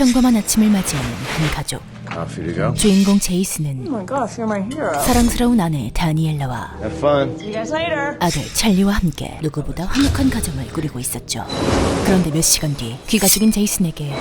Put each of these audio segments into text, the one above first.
평범한 아침을 맞이하는 한 가족. Coffee to go? 주인공 제이슨은 Oh my gosh, you're my hero. 사랑스러운 아내 다니엘라와 Have fun. See you guys later. 아들 찰리와 함께 누구보다 화목한 가정을 꾸리고 있었죠. 그런데 몇 시간 뒤 귀가 죽인 제이슨에게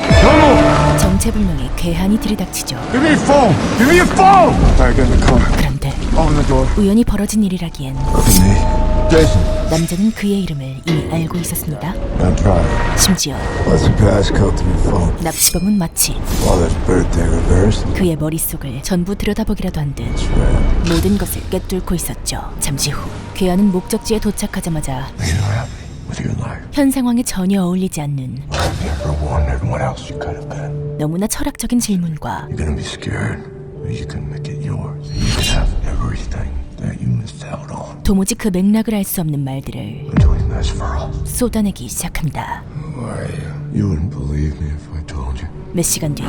정체불명의 괴한이 들이닥치죠. Give me your phone! Give me your phone! Alright, get in the car. 그런데 Open the door. 우연히 벌어진 일이라기엔 It's me. Jason. 남자는 그의 이름을 이미 알고 있었습니다. I'm driving. 심지어 What's the passcode to your phone? 납치범은 마치 Father's birthday reversed. 그의 머릿속을 전부 들여다보기라도 한 듯 That's right. 모든 것을 꿰뚫고 있었죠. 잠시 후 괴한은 목적지에 도착하자마자 Are you happy with your life? 현 상황에 전혀 어울리지 않는 Have you ever wondered what else you could have been? 너무나 철학적인 질문과 You're gonna be scared, but you can make it yours. You can have everything that you missed out on. 도무지 그 맥락을 알 수 없는 말들을 I'm doing this for us. 쏟아내기 시작합니다. Who are you? You wouldn't believe me if I told you. 몇 시간 뒤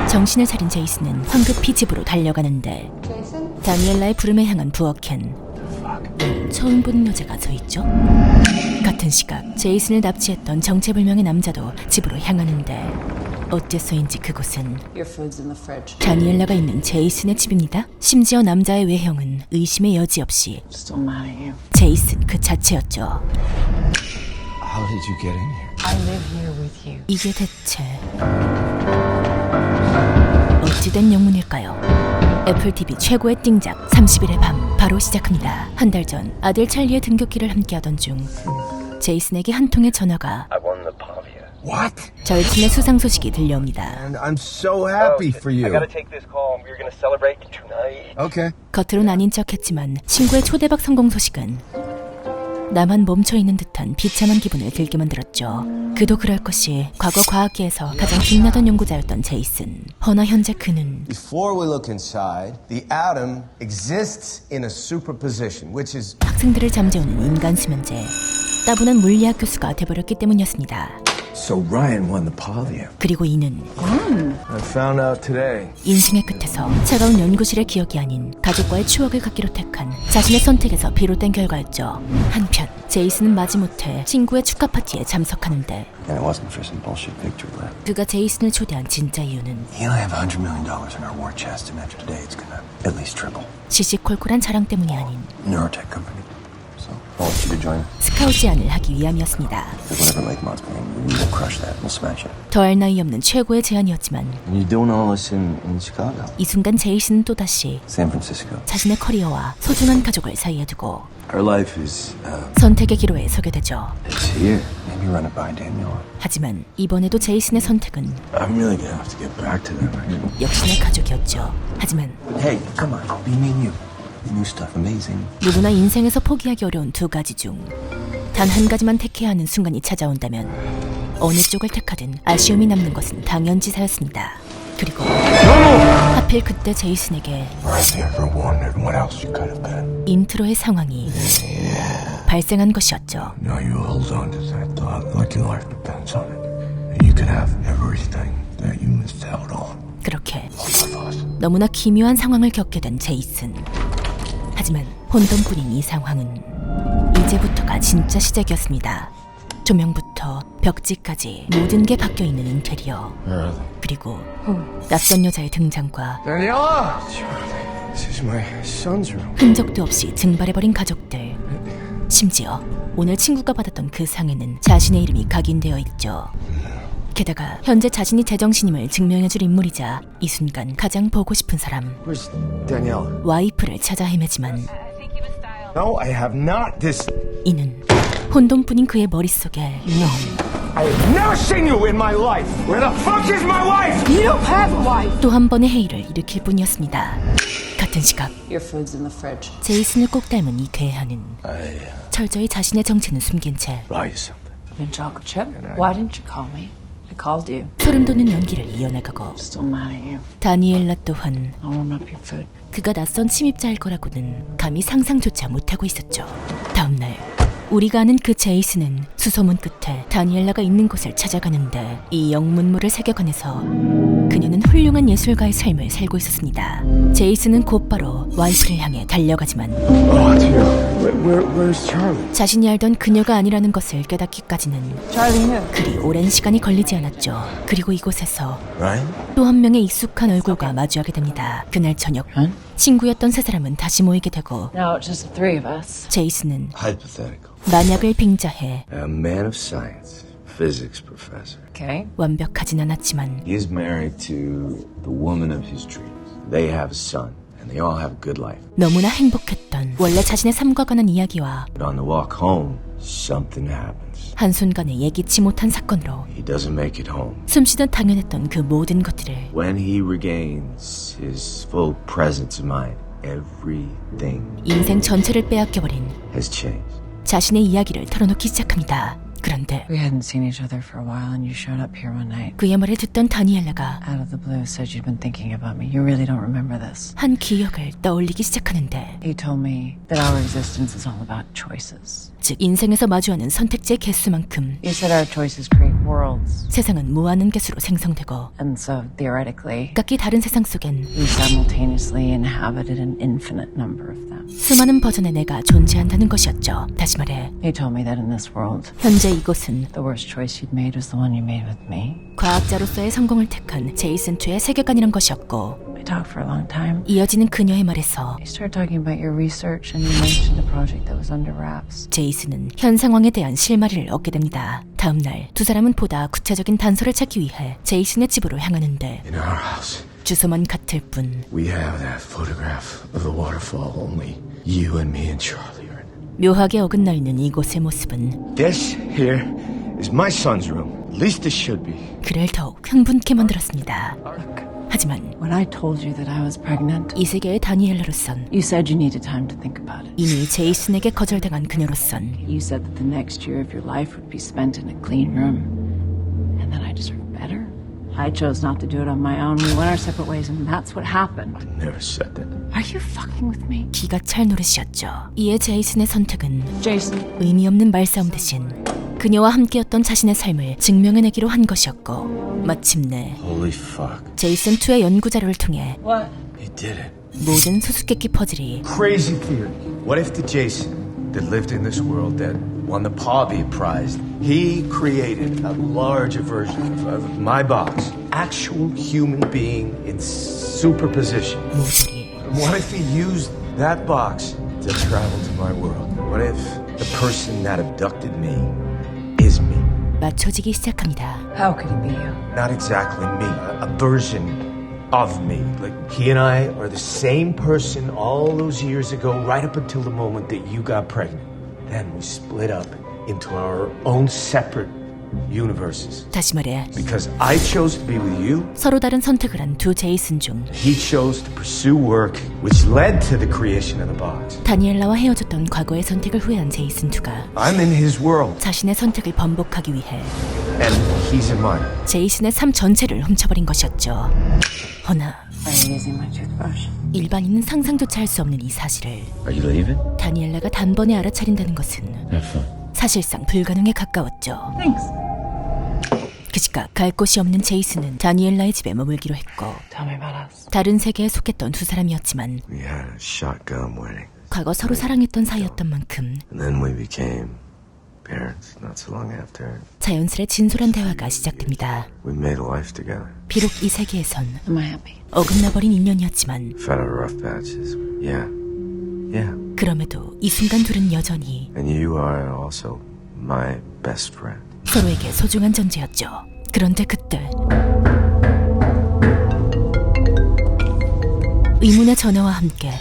정신을 차린 제이슨은 황급히 집으로 달려가는데 다니엘라의 부름에 향한 부엌엔 처음 보는 여자가 서있죠. 같은 시각 제이슨을 납치했던 정체불명의 남자도 집으로 향하는데 어째서인지 그곳은 Your food's in the fridge. 다니엘라가 있는 제이슨의 집입니다. 심지어 남자의 외형은 의심의 여지 없이 Still mad at you. 제이슨 그 자체였죠. How did you get in here? I live here with you. 이게 대체 어찌된 영문일까요? 애플TV 최고의 띵작 30일의 밤 바로 시작합니다. 한 달 전 아들 찰리의 등굣길을 함께하던 중 제이슨에게 한 통의 전화가 I won the Pavia. What? 절친의 수상 소식이 들려옵니다. And I'm so happy for you. I gotta take this call. We're gonna celebrate tonight. Okay. 겉으론 아닌 척했지만 친구의 초대박 성공 소식은 나만 멈춰있는 듯한 비참한 기분을 들게 만들었죠. 그도 그럴 것이 과거 과학계에서 가장 빛나던 연구자였던 제이슨. 허나 현재 그는 Before we look inside, the atom exists in a superposition, which is 학생들을 잠재우는 인간 수면제, 따분한 물리학 교수가 돼버렸기 때문이었습니다. So Ryan won the Pavia. 그리고 이는 I found out today. 인생의 끝에서 차가운 연구실의 기억이 아닌 가족과의 추억을 갖기로 택한 자신의 선택에서 비롯된 결과였죠. 한편 제이슨은 마지못해 친구의 축하 파티에 참석하는데 And it wasn't for some bullshit victory lap. 그가 제이슨을 초대한 진짜 이유는 You only have $100 million in our war chest, and after today, it's gonna at least triple. 시시콜콜한 자랑 때문이 아닌 Neurotech company. So I want you to join. 스카우트 제안을 하기 위함이었습니다. Because whenever Lake Mont's going, we will crush that. We'll smash it. 더할 나위 없는 최고의 제안이었지만 And you're doing all this in Chicago, 이 순간 제이슨은 또다시 San Francisco. 자신의 커리어와 소중한 가족을 사이에 두고 Our life is 선택의 기로에 서게 되죠. it's here. Maybe run it by Daniel. 하지만 이번에도 제이슨의 선택은 I'm really gonna have to get back to them. Right? 역시나 가족이었죠. 하지만 Hey, come on, be me and you. The new stuff, amazing. 누구나 인생에서 포기하기 어려운 두 가지 중 단 한 가지만 택해야 하는 순간이 찾아온다면 어느 쪽을 택하든 아쉬움이 남는 것은 당연지사였습니다. 그리고 하필 그때 제이슨에게 Have you ever wondered what else you could have been? 인트로의 상황이 발생한 것이었죠. Now you hold on to that thought like your life depends on it. And you can have everything that you missed out on. 그렇게 With us. 너무나 기묘한 상황을 겪게 된 제이슨. 하지만 혼돈뿐인 이 상황은 이제부터가 진짜 시작이었습니다. 조명부터 벽지까지 모든 게 바뀌어있는 인테리어. 그리고 낯선 여자의 등장과 Daniela! This is my son's room. 흔적도 없이 증발해버린 가족들. 심지어 오늘 친구가 받았던 그 상에는 자신의 이름이 각인되어 있죠. 게다가 현재 자신이 제정신임을 증명해줄 인물이자 이 순간 가장 보고 싶은 사람 Where's Daniela? 와이프를 찾아 헤매지만 No, I have not. This. 이는 혼돈뿐인 그의 머릿속에 I have never seen you in my life. Where the fuck is my wife? You don't have a wife. 또 한 번의 회의를 일으킬 뿐이었습니다. 같은 시각 Your food's in the fridge. 제이슨을 꼭 닮은 이 괴한은 철저히 자신의 정체는 숨긴 채 Write you something. Been chocolate chip. Why didn't you call me? I called you. 소름 돋는 연기를 이어나가고 Still mad at you. 다니엘라 또한 I'll warm up your food. 그가 낯선 침입자일 거라고는 감히 상상조차 못하고 있었죠. 다음날 우리가 아는 그 제이슨은 수소문 끝에 다니엘라가 있는 곳을 찾아가는데 이 영문물을 새겨가면서 그녀는 훌륭한 예술가의 삶을 살고 있었습니다. 제이슨은 곧바로 와이프를 향해 달려가지만 Oh, it's you. Where's Charlie? 자신이 알던 그녀가 아니라는 것을 깨닫기까지는 Charlie who? 그리 오랜 시간이 걸리지 않았죠. 그리고 이곳에서 Ryan? 또 한 명의 익숙한 얼굴과 마주하게 됩니다. 그날 저녁 친구였던 세 사람은 다시 모이게 되고 No, it's just the three of us. 제이슨은 Hypothetical. 만약을 빙자해 A man of science, physics professor. Okay. 완벽하진 않았지만 He is married to the woman of his dreams. They have a son, and they all have a good life. 너무나 행복했던 원래 자신의 삶과 관한 이야기와 But on the walk home, something happens. 한순간에 예기치 못한 사건으로 He doesn't make it home. 숨쉬듯 당연했던 그 모든 것들을 When he regains his full presence of mind, everything 인생 전체를 빼앗겨버린 has changed. 자신의 이야기를 털어놓기 시작합니다. 그런데 We hadn't seen each other for a while, and you showed up here one night. 그의 말을 듣던 다니엘라가 Out of the blue, said you'd been thinking about me. You really don't remember this. 한 기억을 떠올리기 시작하는데 He told me that our existence is all about choices. 즉 인생에서 마주하는 선택지의 개수만큼 You said our choices create worlds, 세상은 무한한 개수로 생성되고 and so theoretically, 각기 다른 세상 속엔 we simultaneously inhabited an infinite number of them. 수많은 버전의 내가 존재한다는 것이었죠. 다시 말해 He told me that in this world, 현재 이곳은 the worst choice you'd made was the one you made with me. 과학자로서의 성공을 택한 제이슨 2의 세계관이란 것이었고 We talked for a long time. 이어지는 그녀의 말에서 You started talking about your research, and you mentioned a project that was under wraps. 제이슨은 현 상황에 대한 실마리를 얻게 됩니다. 다음 날 두 사람은 보다 구체적인 단서를 찾기 위해 제이슨의 집으로 향하는데 In our house, 주소만 같을 뿐 we have that photograph of the waterfall. Only you and me and Charlie are in it. 묘하게 어긋나 있는 이곳의 모습은 This here is my son's room. At least it should be. 그를 더욱 흥분케 만들었습니다. 하지만 When I told you that I was pregnant, 이 세계의 다니엘라로선 you said you needed time to think about it. 이미 제이슨에게 거절당한 그녀로선 You said that the next year of your life would be spent in a clean room, and that I deserved better. I chose not to do it on my own. We went our separate ways, and that's what happened. Never said that. Are you fucking with me? 기가 찰 노릇이었죠. 이에 제이슨의 선택은 Jason. 의미 없는 말싸움 대신 그녀와 함께였던 자신의 삶을 증명해내기로 한 것이었고 마침내 Holy fuck. 제이슨 2의 연구 자료를 통해 What? He did it. 모든 수수께끼 퍼즐이 Crazy theory. What if the Jason that lived in this world that won the Paul Prize, he created a larger version of my box, actual human being in superposition? 모조리 What if he used that box to travel to my world? What if the person that abducted me is me? 맞춰지기 시작합니다. How could it be you? Not exactly me, a version of me. Like he and I are the same person all those years ago, right up until the moment that you got pregnant. Then we split up into our own separate universes. 다시 말해 Because I chose to be with you, 서로 다른 선택을 한 두 제이슨 중 he chose to pursue work, which led to the creation of the box. 다니엘라와 헤어졌던 과거의 선택을 후회한 제이슨 2가 I'm in his world, 자신의 선택을 번복하기 위해 and he's in mine. 제이슨의 삶 전체를 훔쳐버린 것이었죠. 허나 Are you using my toothbrush? 일반인은 상상조차 할 수 없는 이 사실을 Are you leaving? 다니엘라가 단번에 알아차린다는 것은 Have fun. 사실상 불가능에 가까웠죠. Thanks. 그 시각 갈 곳이 없는 제이슨은 다니엘라의 집에 머물기로 했고 Tell me about us. 다른 세계에 속했던 두 사람이었지만 We had a shotgun wedding. 과거 서로 사랑했던 사이였던 만큼 And then we became parents not so long after. 자연스레 진솔한 대화가 시작됩니다. We made a life together. 비록 이 세계에선 Am I happy? 어긋나버린 인연이었지만 We've had our rough patches. Yeah. Yeah. 그럼에도 이 순간 둘은 여전히 And you are also my best friend. 서로에게 소중한 존재였죠. 그런데 그때 의문의 전화와 함께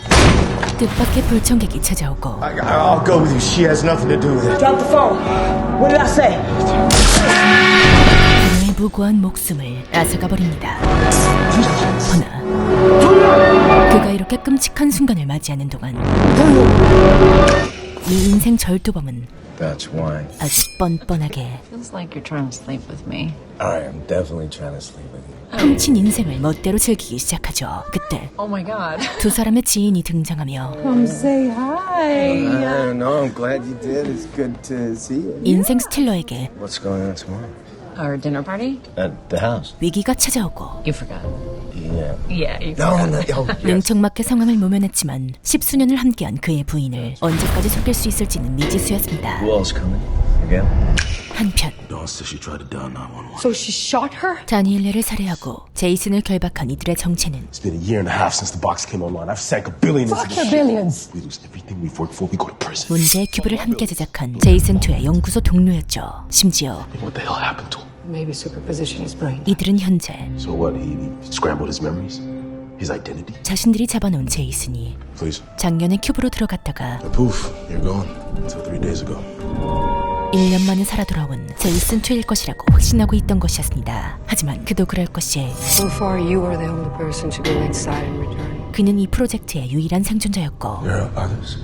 뜻밖의 불청객이 찾아오고 I'll go with you. She has nothing to do with it. Drop the phone. What did I say? 그녀의 무고한 목숨을 앗아가버립니다. 허나 그가 이렇게 끔찍한 순간을 맞이하는 동안 이 인생 절도범은 That's why. 아주 뻔뻔하게 Feels like you're trying to sleep with me. I am definitely trying to sleep with you. 훔친 인생을 멋대로 즐기기 시작하죠. 그때 Oh my god. 두 사람의 지인이 등장하며 Come say hi. No, I'm glad you did. It's good to see you. 인생 스틸러에게 What's going on tomorrow? Our dinner party? At the house. 위기가 찾아오고 You forgot. 능청맞게 성함을 모면했지만 10수년을 함께한 그의 부인을 언제까지 속일 수 있을지는 미지수였습니다. Who else coming? Again? 한편 Dawn said she tried to dial 911. So she shot her? 다니엘레를 살해하고 제이슨을 결박한 이들의 정체는 It's been a year and a half since the box came online. I've sank $1 billion into Fuck this your shit. billions. We lose everything we've worked for. We go to prison. 문제의 큐브를 함께 제작한 제이슨2의 연구소 동료였죠. 심지어 What the hell happened to him? Maybe superposition is brain. 이들은 현재 So what? He scrambled his memories? His identity? 자신들이 잡아놓은 제이슨이 Please. 작년에 큐브로 들어갔다가 Poof, you're gone. Until 3 days ago. 1년 만에 살아 돌아온 제이슨2일 것이라고 확신하고 있던 것이었습니다. 하지만 그도 그럴 것이 So far, you are the only person to go inside and return. 그는 이 프로젝트의 유일한 생존자였고 There are others.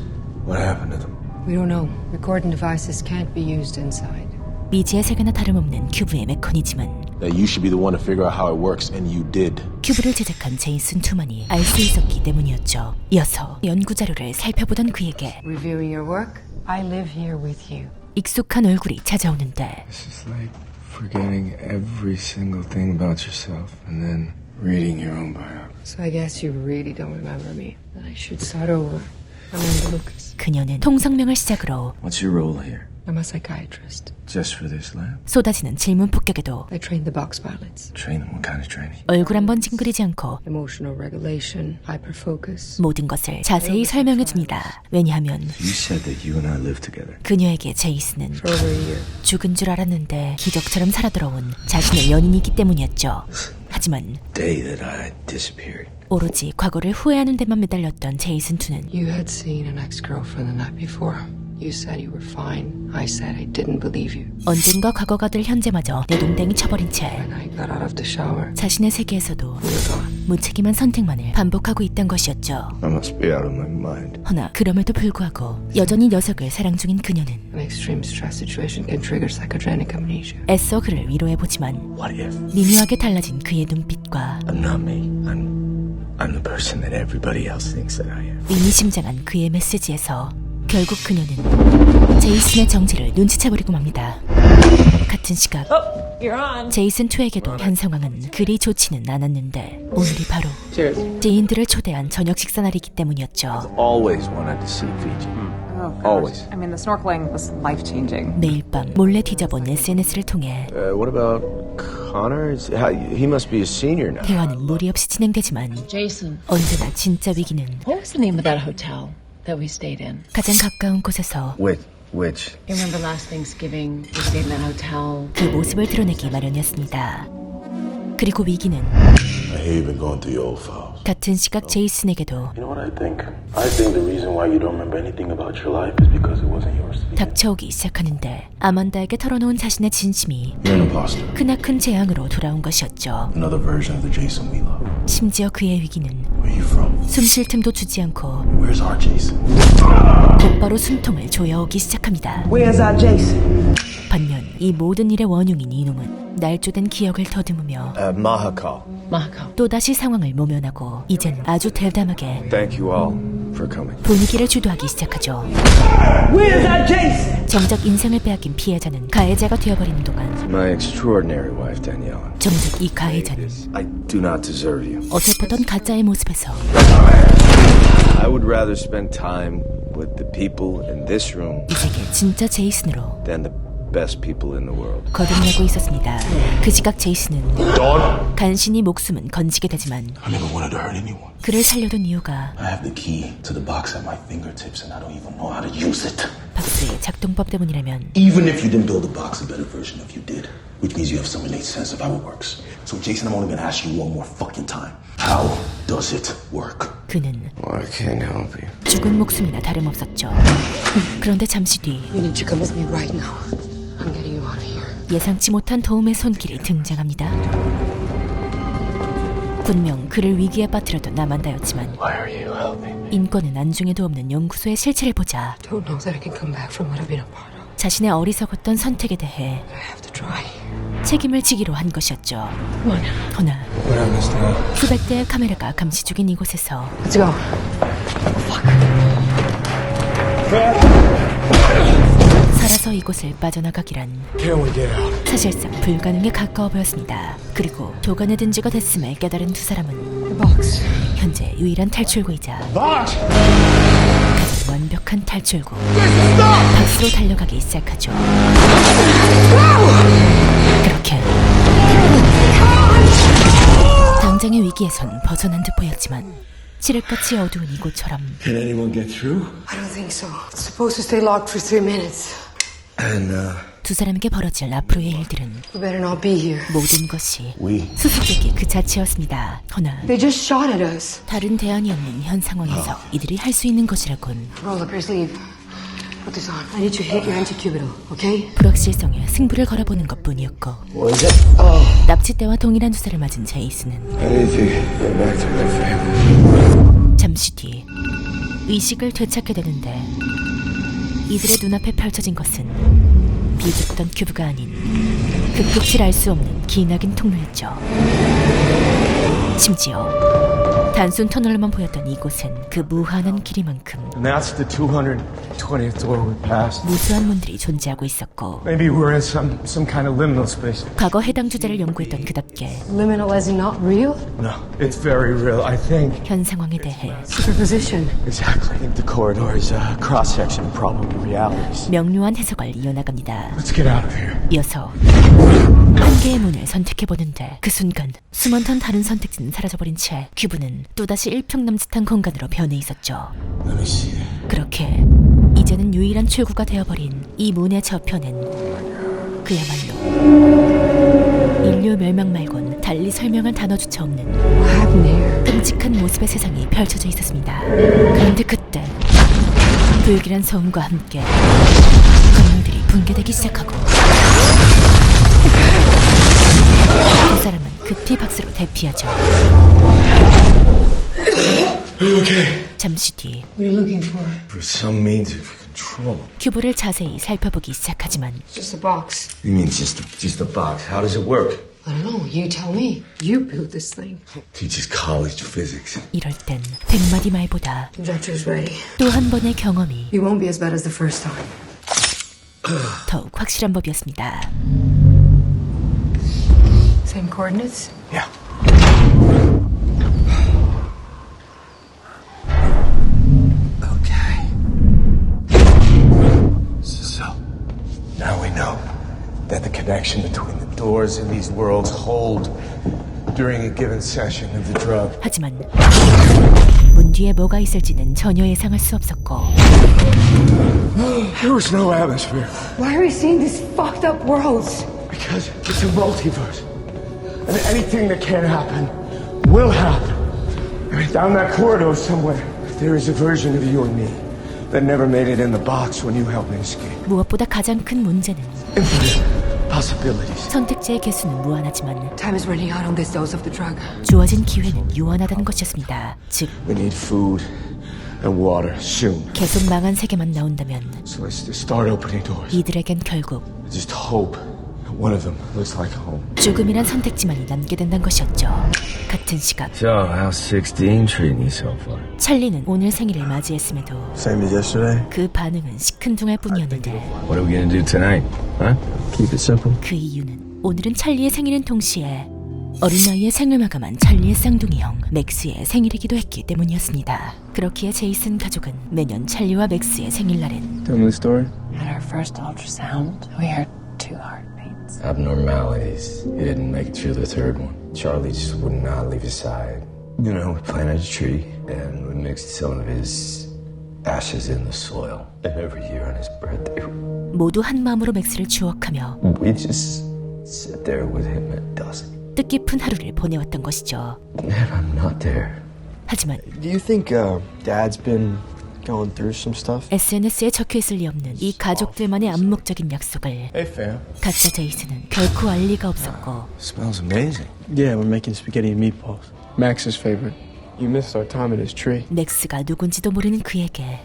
What happened to them? We don't know. Recording devices can't be used inside. 미지의 세계나 다름없는 큐브의 메커니즘은 That you should be the one to figure out how it works, and you did. 큐브를 제작한 제이슨2만이 알 수 있었기 때문이었죠. 이어서 연구 자료를 살펴보던 그에게 Reviewing your work, I live here with you. 익숙한 얼굴이 찾아오는데 This is like forgetting every single thing about yourself and then reading your own biography. So I guess you really don't remember me. Then I should start over. I'm Amanda Lucas. 그녀는 통성명을 시작으로 What's your role here? I'm a psychiatrist. Just for this lab? 쏟아지는 질문 폭격에도 I train the box pilots. Training? What kind of training? 얼굴 한번 찡그리지 않고 Emotional regulation, hyperfocus. 모든 것을 자세히 설명해 줍니다. 왜냐하면 You said that you and I live together. 그녀에게 제이슨은 For over a year. 죽은 줄 알았는데 기적처럼 살아 돌아온 자신의 연인이기 때문이었죠. 하지만 Day that I disappeared. 오로지 과거를 후회하는 데만 매달렸던 제이슨2는 You had seen an ex-girlfriend the night before. You said you were fine. I said I didn't believe you. 언젠가 과거가 될 현재마저 내동댕이 쳐버린 채 When I got out of the shower, 자신의 세계에서도 we were gone. 무책임한 선택만을 반복하고 있던 것이었죠. I must be out of my mind. 허나 그럼에도 불구하고 여전히 녀석을 사랑 중인 그녀는 An extreme stress situation can trigger psychogenic amnesia. 애써 그를 위로해보지만 What if 미묘하게 달라진 그의 눈빛과 I'm not me? I'm the person that everybody else thinks that I am. 의미심장한 그의 메시지에서 결국 그녀는 제이슨의 정체를 눈치채버리고 맙니다. 같은 시각 제이슨2에게도 현 상황은 그리 좋지는 않았는데 오늘이 바로 지인들을 초대한 저녁 식사 날이기 때문이었죠. Always wanted to see Fiji. Always. I mean, the snorkeling was life-changing. 매일 밤 몰래 뒤져본 SNS를 통해 What about Connor? He must be a senior now. 대화는 무리 없이 진행되지만 Jason, 언제나 진짜 위기는 what was the name of that hotel that we stayed in? 가장 가까운 곳에서 Which? You remember last Thanksgiving, we stayed in that hotel. 그 모습을 드러내기 마련이었습니다. 그리고 위기는 I hate even going through your old files. 같은 시각 제이슨에게도 You know what I think? I think the reason why you don't remember anything about your life is because it wasn't yours. 닥쳐오기 시작하는데 아만다에게 털어놓은 자신의 진심이 You're an imposter. 크나큰 재앙으로 돌아온 것이었죠. Another version of the Jason we love. 심지어 그의 위기는 Where you from? 숨 쉴 틈도 주지 않고 Where's our Jason? 곧바로 숨통을 조여오기 시작합니다. Where's our Jason? 반면 이 모든 일의 원흉인 이놈은 날조된 기억을 더듬으며 Mahakal. Mahakal. 또다시 상황을 모면하고 이젠 아주 대담하게 Thank you all for coming. 분위기를 주도하기 시작하죠. Where's our Jason? 정작 인생을 빼앗긴 피해자는 가해자가 되어버리는 동안 My extraordinary wife, Danielle. 정작 이 가해자는 I do not deserve you. 어설프던 가짜의 모습에서 I would rather spend time with the people in this room 이 세계 진짜 제이슨으로 than the best people in the world. 거듭나고 있었습니다. 그 시각 제이슨은 간신히 목숨은 건지게 되지만 I never wanted to hurt anyone. 그를 살려둔 이유가 I have the key to the box at my fingertips and I don't even know how to use it. 박스의 작동법 때문이라면 Even if you didn't build the box, a better version of you did. Which means you have some innate sense of how it works. So Jason, I'm only gonna ask you one more fucking time. How does it work? 그는 Well, I can't help you. 죽은 목숨이나 다름없었죠. 그런데 잠시 뒤 You need to come with me right now. I'm getting you out of here. 예상치 못한 도움의 손길이 등장합니다. 분명 그를 위기에 빠뜨려둔 아만다였지만 Why are you helping? 인권은 안중에도 없는 연구소의 실체를 보자 Don't know that I can come back from what I've been a part of. 자신의 어리석었던 선택에 대해 But I have to try. 책임을 지기로 한 것이었죠. 허나 What happens now? 수백 대의 카메라가 감시 중인 이곳에서 Let's go. 살아서 혼자서 이곳을 빠져나가기란 Can we get out? 사실상 불가능에 가까워 보였습니다. 그리고 도관에 든 지가 됐음을 깨달은 두 사람은 The box. 현재 유일한 탈출구이자 Box! 가장 완벽한 탈출구 박스로 달려가기 시작하죠. 그렇게 당장의 위기에선 벗어난 듯 보였지만 칠흑같이 어두운 이곳처럼 Can anyone get through? I don't think so. It's supposed to stay locked for 3 minutes. And, 두 사람에게 벌어질 앞으로의 일들은 We better not be here. 모든 것이 We. 수수께끼 그 자체였습니다. 허나 They just shot at us. 다른 대안이 없는 현 상황에서 이들이 할 수 있는 것이라곤 Roll up your sleeve. Put this on. I need you to hit your anti-cubital, okay? 불확실성에 승부를 걸어보는 것뿐이었고 what is it? 납치때와 동일한 주사를 맞은 제이슨은 I need to get back to my family. 잠시 뒤 의식을 되찾게 되는데 이들의 눈앞에 펼쳐진 것은 비좁던 큐브가 아닌 그 끝을 알 수 없는 기나긴 통로였죠. 심지어 단순 터널로만 보였던 이곳은 그 무한한 길이만큼 And that's the 220th door we passed. 무수한 문들이 존재하고 있었고 Maybe we're in some kind of liminal space. 과거 해당 주제를 연구했던 그답게 Liminal as in not real? No, it's very real. I think. 현 상황에 대해 Superposition. Exactly. I think the corridor is a cross-section of probable realities. 명료한 해석을 이어나갑니다. Let's get out of here. 이어서 한 개의 문을 선택해보는데 그 순간 수많던 다른 선택지는 사라져버린 채 큐브는 또다시 일평남짓한 공간으로 변해 있었죠. Let me see that. 그렇게 이제는 유일한 출구가 되어버린 이 문의 저편엔 그야말로 인류 멸망 말곤 달리 설명할 단어조차 없는 What happened here? 끔찍한 모습의 세상이 펼쳐져 있었습니다. 그런데 그때 불길한 소음과 함께 건물들이 붕괴되기 시작하고 두 사람은 급히 박스로 대피하죠. Okay. 잠시 뒤 What are you looking for? For some means of control. 큐브를 자세히 살펴보기 시작하지만 Just a box. You mean just a box? How does it work? I don't know. You tell me. You built this thing. Teaches college physics. 이럴 땐 100마디 말보다 Injector's ready. 또 한 번의 경험이 You won't be as bad as the first time. 더욱 확실한 법이었습니다. Same coordinates? Yeah. Okay. So, now we know That the connection between the doors in these worlds hold during a given session of the drug. 하지만 문 뒤에 뭐가 있을지는 전혀 예상할 수 없었고 There was no atmosphere. Why are we seeing these fucked up worlds? Because it's a multiverse. And anything that can happen will happen. I mean, down that corridor somewhere, there is a version of you and me that never made it in the box when you helped me escape. 무엇보다 가장 큰 문제는 Infinite possibilities. 선택지의 개수는 무한하지만 Time is running out on this dose of the drug. 주어진 기회는 유한하다는 것이었습니다. 즉 We need food and water soon. 계속 망한 세계만 나온다면 So let's just start opening doors. 이들에겐 결국 Just hope that one of them looks like home. 죽음이란 선택지만이 남게 된다는 것이었죠. 같은 시각 So, how's 16 treating you so far? 찰리는 오늘 생일을 맞이했음에도 Same as yesterday? 그 반응은 시큰둥할 뿐이었는데 What are we gonna do tonight? Huh? Keep it simple. 그 이유는 오늘은 찰리의 생일인 동시에 어린 나이에 생을 마감한 찰리의 쌍둥이 형 맥스의 생일이기도 했기 때문이었습니다. 그렇기에 제이슨 가족은 매년 찰리와 맥스의 생일날엔 Tell me the story. At our first ultrasound, we heard 2 heartbeats. Abnormalities. He didn't make it through the third one. Charlie just would not leave his side. You know, we planted a tree, and we mixed some of his ashes in the soil. And every year on his birthday, 모두 한 마음으로 맥스를 추억하며 we just sit there with him at dusk. 뜻깊은 하루를 보내왔던 것이죠. Man, I'm not there. 하지만 Do you think Dad's been going through some stuff? SNS에 적혀있을 리 없는 이 가족들만의 암묵적인 약속을 Hey, fam. 가짜 제이슨은 결코 알 리가 없었고 Smells amazing. Yeah, we're making spaghetti and meatballs. Max's favorite. You missed our time at his tree. 넥스가 누군지도 모르는 그에게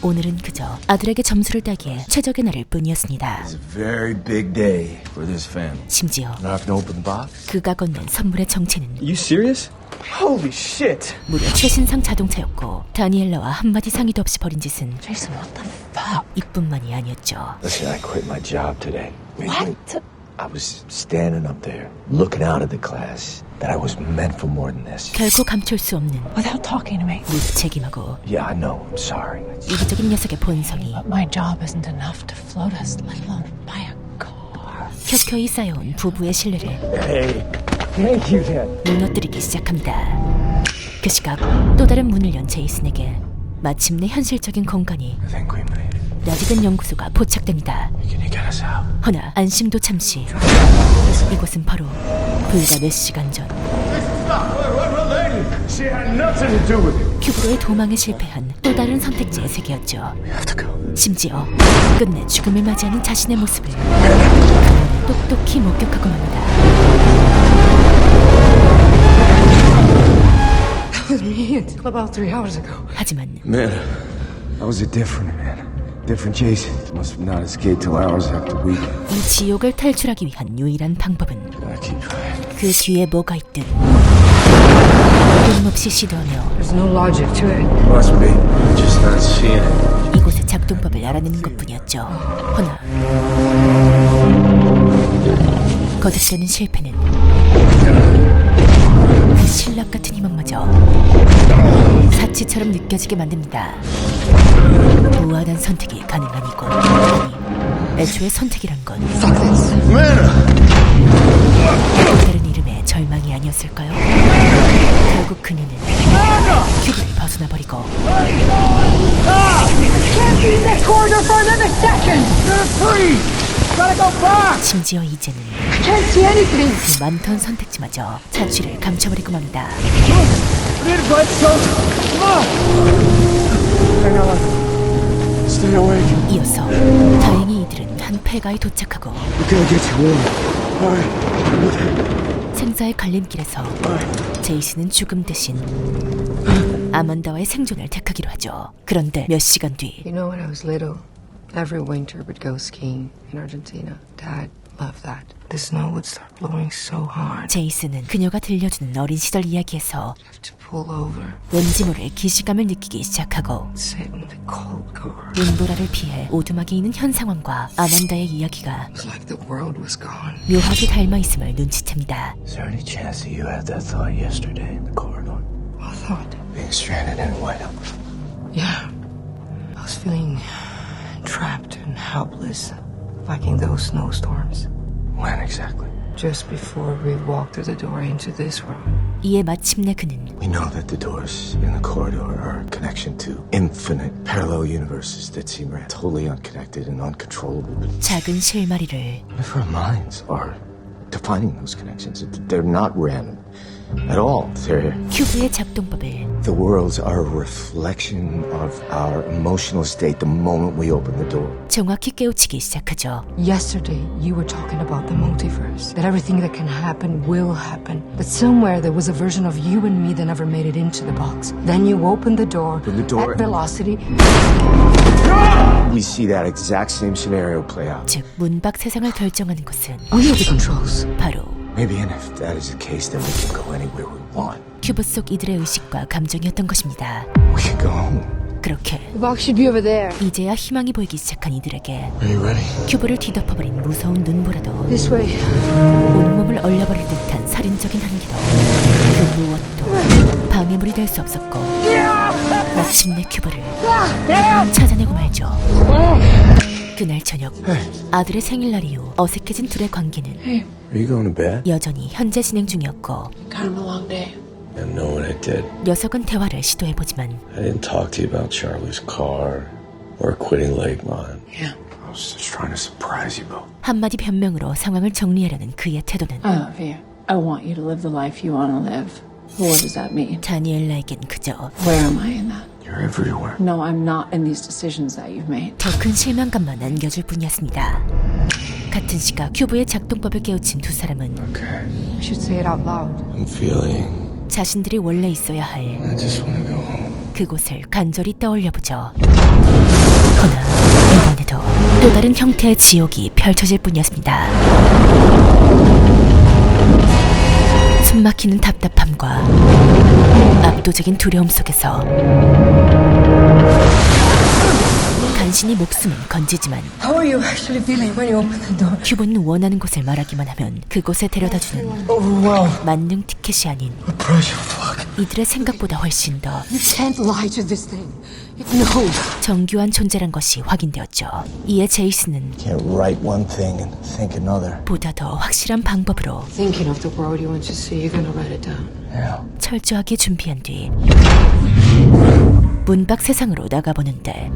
오늘은 그저 아들에게 점수를 따기에 최적의 날일 뿐이었습니다. It's a very big day for this family. 심지어 Not gonna open the box? 그가 건넨 선물의 정체는 You serious? Holy shit! 무려 최신상 자동차였고 다니엘라와 한마디 상의도 없이 벌인 짓은 Jason, what the fuck? 이뿐만이 아니었죠. Listen, I quit my job today. What? I was standing up there, looking out at the class, that I was meant for more than this. 결코 감출 수 없는 Without talking to me. 무책임하고 Yeah, I know. I'm sorry. 이기적인 녀석의 본성이 But my job isn't enough to float us, let alone buy a car. 켜켜이 쌓여온 부부의 신뢰를 Hey, thank you, Dad. 무너뜨리기 시작합니다. 그 시각 또 다른 문을 연 제이슨에게 마침내 현실적인 공간이 I think we made it. 낯익은 연구소가 포착됩니다. Can you get us out? 허나 안심도 잠시 이곳은 바로 불과 몇 시간 전 She had nothing to do with it. 큐브로의 도망에 실패한 또 다른 선택지의 세계였죠. We have to go. 심지어 끝내 죽음을 맞이하는 자신의 모습을 똑똑히 목격하고 맙니다. That was me until about 3 hours ago. 하지만 Man, I was a different man. Different Jason. Must have not escaped till hours after we did. 이 지옥을 탈출하기 위한 유일한 방법은 Gotta keep trying. 그 뒤에 뭐가 있든 끊임없이 시도하며 There's no logic to it. Must be. I'm just not seeing it. 이곳의 작동법을 알아내는 것뿐이었죠. 허나 거듭되는 실패는 그 신락 같은 희망마저 사치처럼 느껴지게 만듭니다. 무한한 선택이 가능한 이곳. 아니, 애초에 선택이란 건 또 다른 이름의 절망이 아니었을까요? 결국 그녀는 큐브를 벗어나 버리고 심지어 이제는 그 많던 선택지마저 자취를 감춰버리고 맙니다. Stay awake. 이어서 다행히 이들은 한 폐가에 도착하고 We're gonna get you warm. Alright. 생사의 갈림길에서 제이슨은 죽음 대신 아만다와의 생존을 택하기로 하죠. 그런데 몇 시간 뒤 You know, when I was little, every winter we'd go skiing in Argentina. Dad loved that. The snow would start blowing so hard. 제이슨은 그녀가 들려주는 어린 시절 이야기에서 I'd have to pull over, 왠지 모를 기시감을 느끼기 시작하고 sit in the cold car. 눈보라를 피해 오두막에 있는 현 상황과 아만다의 이야기가 It was like the world was gone. 묘하게 닮아있음을 눈치챕니다. Is there any chance that you had that thought yesterday in the corridor? What thought? Being stranded in Whitehall. Yeah. I was feeling trapped and helpless, like in those snowstorms. When exactly? Just before we walked through the door into this world. 이에 마침내 그는 We know that the doors in the corridor are a connection to infinite parallel universes that seem totally unconnected and uncontrollable. But 작은 실마리를 if our minds are defining those connections, they're not random at all. They're 큐브의 작동법을 the worlds are a reflection of our emotional state the moment we open the door. 정확히 깨우치기 시작하죠. Yesterday, you were talking about the multiverse. That everything that can happen will happen. That somewhere there was a version of you and me that never made it into the box. Then you opened the door Open the door. at velocity. We see that exact same scenario play out. 즉 문밖 세상을 결정하는 것은 We have the controls. 바로 Maybe, and if that is the case, then we can go anywhere we want. 큐브 속 이들의 의식과 감정이었던 것입니다. We can go home. 그렇게 The box should be over there. 이제야 희망이 보이기 시작한 이들에게 Are you ready? 큐브를 뒤덮어버린 무서운 눈보라도 This way. 온몸을 얼려버릴 듯한 살인적인 한기도 그 무엇도 방해물이 될 수 없었고 마침내 큐브를 찾아내고 말죠. 그날 저녁 아들의 생일날 이후 어색해진 둘의 관계는 Are you going to bed? 여전히 현재 진행 중이었고 Kind of a long day. I know what I did. 녀석은 대화를 시도해보지만 I didn't talk to you about Charlie's car or quitting Lakemont. Yeah. I was just trying to surprise you both. 한마디 변명으로 상황을 정리하려는 그의 태도는 I love you. I want you to live the life you want to live. What does that mean? 다니엘라에겐 그저 Where am I in that? You're everywhere. No, I'm not in these decisions that you've made. 더 큰 실망감만 안겨줄 뿐이었습니다. 같은 시각 큐브의 작동법을 깨우친 두 사람은 Okay. We should say it out loud. I'm feeling. 자신들이 원래 있어야 할 I just want to go home. 그곳을 간절히 떠올려보죠. 그러나 이번에도 또 다른 형태의 지옥이 펼쳐질 뿐이었습니다. 숨막히는 답답함과 압도적인 두려움 속에서 간신히 목숨은 건지지만 How are you actually feeling when you open the door? 큐브는 원하는 곳을 말하기만 하면 그곳에 데려다주는 만능 티켓이 아닌 이들의 생각보다 훨씬 더 You can't lie to this thing. It knows. 정교한 존재란 것이 확인되었죠. 이에 제이슨은 Can't write one thing and think another. 보다 더 확실한 방법으로 Thinking of the world you want to see, you're gonna write it down. Yeah. 철저하게 준비한 뒤 문 밖 세상으로 나가보는데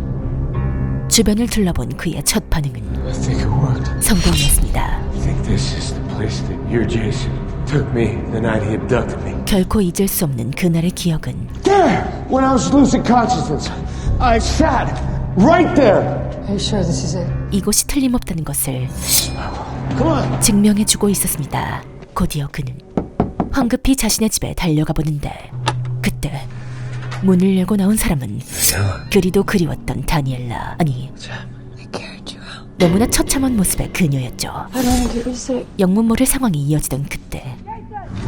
주변을 둘러본 그의 첫 반응은 I think it worked. 성공이었습니다. I think this is the place that your Jason took me the night he abducted me. 결코 잊을 수 없는 그날의 기억은 There! When I was losing consciousness, I sat right there! Are you sure this is it? 이곳이 틀림없다는 것을 Come on! 증명해주고 있었습니다. 곧이어 그는 황급히 자신의 집에 달려가 보는데 그때 문을 열고 나온 사람은 그리도 그리웠던 다니엘라, 아니 너무나 처참한 모습의 그녀였죠. I don't want to get you sick. 영문 모를 상황이 이어지던 그때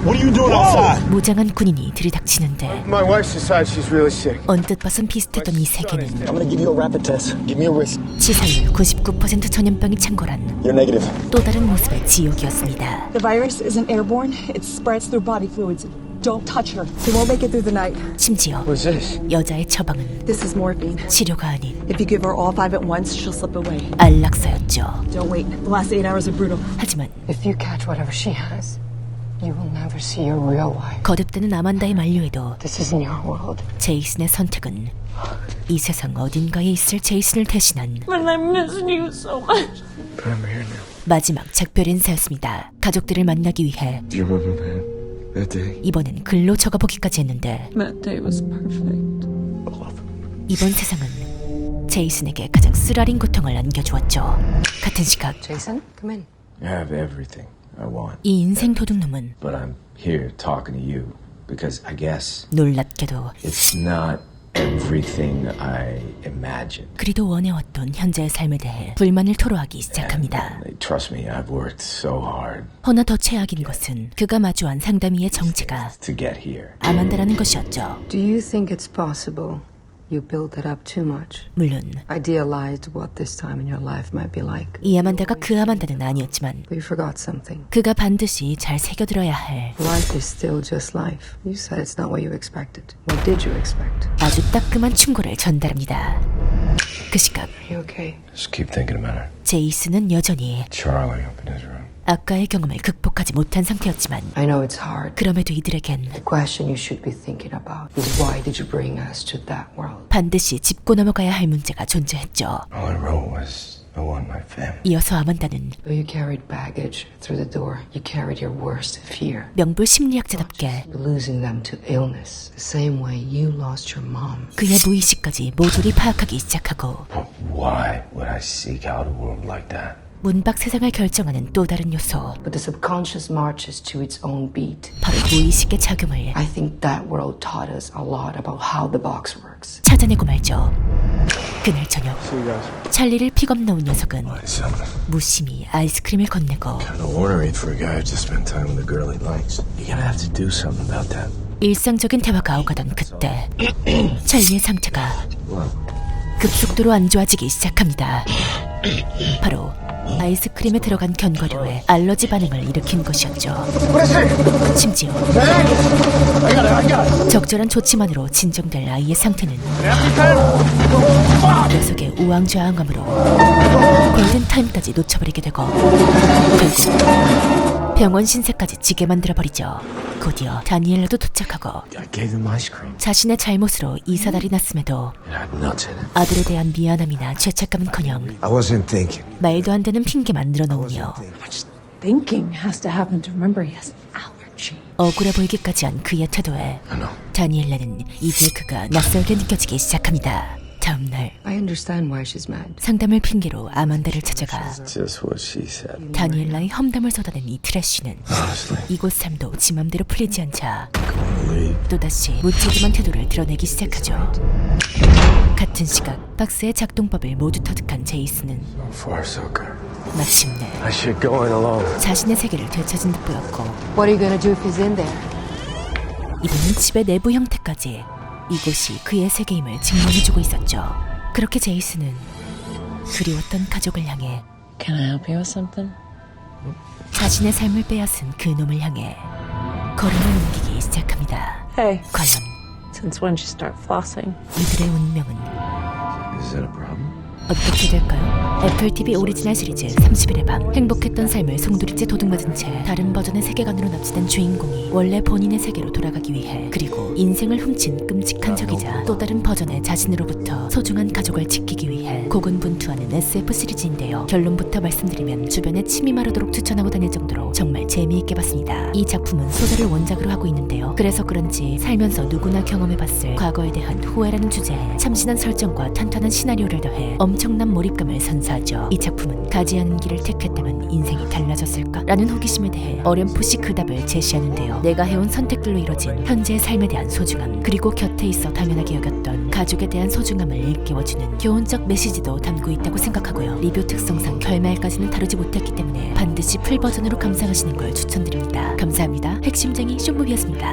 What are you doing outside? 무장한 군인이 들이닥치는데 My wife's decided she's really sick. 언뜻 봐선 비슷했던 이 세계는 I'm gonna give you a rapid test. Give me a wrist. 치사율 99% 전염병이 창궐한 You're negative. 또 다른 모습의 지옥이었습니다. The virus isn't airborne. It spreads through body fluids. Don't touch her. She won't make it through the night. 심지어 What's this? 여자의 처방은 This is morphine. 치료가 아닌 If you give her all 5 at once, she'll slip away. 안락사였죠. Don't wait. The last 8 hours are brutal. 하지만 If you catch whatever she has, you will never see your real wife. 거듭되는 아만다의 만류에도 This isn't your world. 제이슨의 선택은 이 세상 어딘가에 있을 제이슨을 대신한 But I miss you so much. But I'm here now. 마지막 작별 인사였습니다. 가족들을 만나기 위해 Do you remember that day? 이번엔 글로 적어보기까지 했는데 That day was perfect. 이번 세상은 제이슨에게 가장 쓰라린 고통을 안겨주었죠. 같은 시각 Jason, come in. I have everything I want. 이 인생 도둑놈은 But I'm here talking to you because I guess 놀랍게도 it's not everything I imagined. 그리도 원해왔던 현재의 삶에 대해 불만을 토로하기 시작합니다. Trust me, I've worked so hard 허나 더 최악인 것은 그가 마주한 상담이의 정체가 to get here. 아만다라는 것이었죠. Do you think it's possible you built it up too much? 물론 Idealized what this time in your life might be like. 이 아만다가 그 아만다는 아니었지만 But you forgot something. 그가 반드시 잘 새겨들어야 할 Life is still just life. You said it's not what you expected. What did you expect? 아주 따끔한 충고를 전달합니다. 그 시각 Are you okay? Just keep thinking about her. 제이슨은 여전히 Charlie up in his room. 아까의 경험을 극복하지 못한 상태였지만 I know it's hard. 그럼에도 이들에겐 The question you should be thinking about is why did you bring us to that world? 반드시 짚고 넘어가야 할 문제가 존재했죠. All I wrote was, I want my family. 이어서 아만다는 Though you carried baggage through the door, you carried your worst fear. 명불 심리학자답게 Losing them to illness, the same way you lost your mom. 그의 무의식까지 모조리 파악하기 시작하고 But why would I seek out a world like that? 문 밖 세상을 결정하는 또 다른 요소, But the subconscious marches to its own beat. 바로 무의식의 작용을 I think that world taught us a lot about how the box works. 찾아내고 말죠. 그날 저녁 See you guys. 찰리를 픽업 놓은 녀석은 Something. 무심히 아이스크림을 건네고 Kind of ornery for a guy who just spent time with a girl he likes. You're gonna have to do something about that. 일상적인 대화가 오가던 그때 찰리의 상태가 급속도로 안 좋아지기 시작합니다. 바로 아이스크림에 들어간 견과류에 알러지 반응을 일으킨 것이었죠. 심지어 적절한 조치만으로 진정될 아이의 상태는 녀석의 우왕좌왕함으로 골든타임까지 놓쳐버리게 되고 결국 병원 신세까지 지게 만들어버리죠. 곧이어 다니엘라도 도착하고 I gave him ice cream. 자신의 잘못으로 이사달이 났음에도 It had nuts in it. 아들에 대한 미안함이나 죄책감은커녕 I wasn't thinking. 말도 안 되는 핑계만 늘어놓으며 Thinking has to happen to remember he has an allergy. 억울해 보이기까지 한 그의 태도에 I know. 다니엘라는 이제 그가 낯설게 느껴지기 시작합니다. 다음 날 I understand why she's mad. 상담을 핑계로 아만다를 찾아가 Just what she said. 다니엘라의 험담을 쏟아낸 이 트래쉬는 Honestly, 이곳 삶도 지 맘대로 풀리지 않자 believe. 또다시 무책임한 태도를 드러내기 시작하죠. 같은 시각 박스의 작동법을 모두 터득한 제이슨은 So far, so good. 마침내 I should go in alone. 자신의 세계를 되찾은 듯 보였고 What are you gonna do if he's in there? 이번엔 집의 내부 형태까지 이곳이 그의 세계임을 증명해주고 있었죠. 그렇게 제이슨은 그리웠던 가족을 향해 Can I help you with something? 자신의 삶을 빼앗은 그 놈을 향해 걸음을 옮기기 시작합니다. Hey. 과연 Since when did you start flossing? 이들의 운명은 Is that a problem? 어떻게 될까요? 애플 TV 오리지널 시리즈 30일의 밤. 행복했던 삶을 송두리째 도둑맞은 채 다른 버전의 세계관으로 납치된 주인공이 원래 본인의 세계로 돌아가기 위해, 그리고 인생을 훔친 끔찍한 적이자 또 다른 버전의 자신으로부터 소중한 가족을 지키기 위해 고군분투하는 SF 시리즈인데요. 결론부터 말씀드리면 주변에 침이 마르도록 추천하고 다닐 정도로 정말 재미있게 봤습니다. 이 작품은 소설을 원작으로 하고 있는데요. 그래서 그런지 살면서 누구나 경험해봤을 과거에 대한 후회라는 주제에 참신한 설정과 탄탄한 시나리오를 더해 엄청난 몰입감을 선사하죠. 이 작품은 가지 않은 길을 택했다면 인생이 달라졌을까? 라는 호기심에 대해 어렴풋이 그 답을 제시하는데요. 내가 해온 선택들로 이뤄진 현재의 삶에 대한 소중함, 그리고 곁에 있어 당연하게 여겼던 가족에 대한 소중함을 일깨워주는 교훈적 메시지도 담고 있다고 생각하고요. 리뷰 특성상 결말까지는 다루지 못했기 때문에 반드시 풀 버전으로 감상하시는 걸 추천드립니다. 감사합니다. 핵심쟁이 쇼무비였습니다.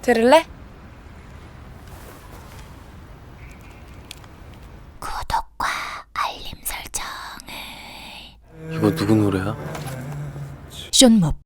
들을래? 구독과 알림 설정을. 이거 누구 노래야? 쇼무브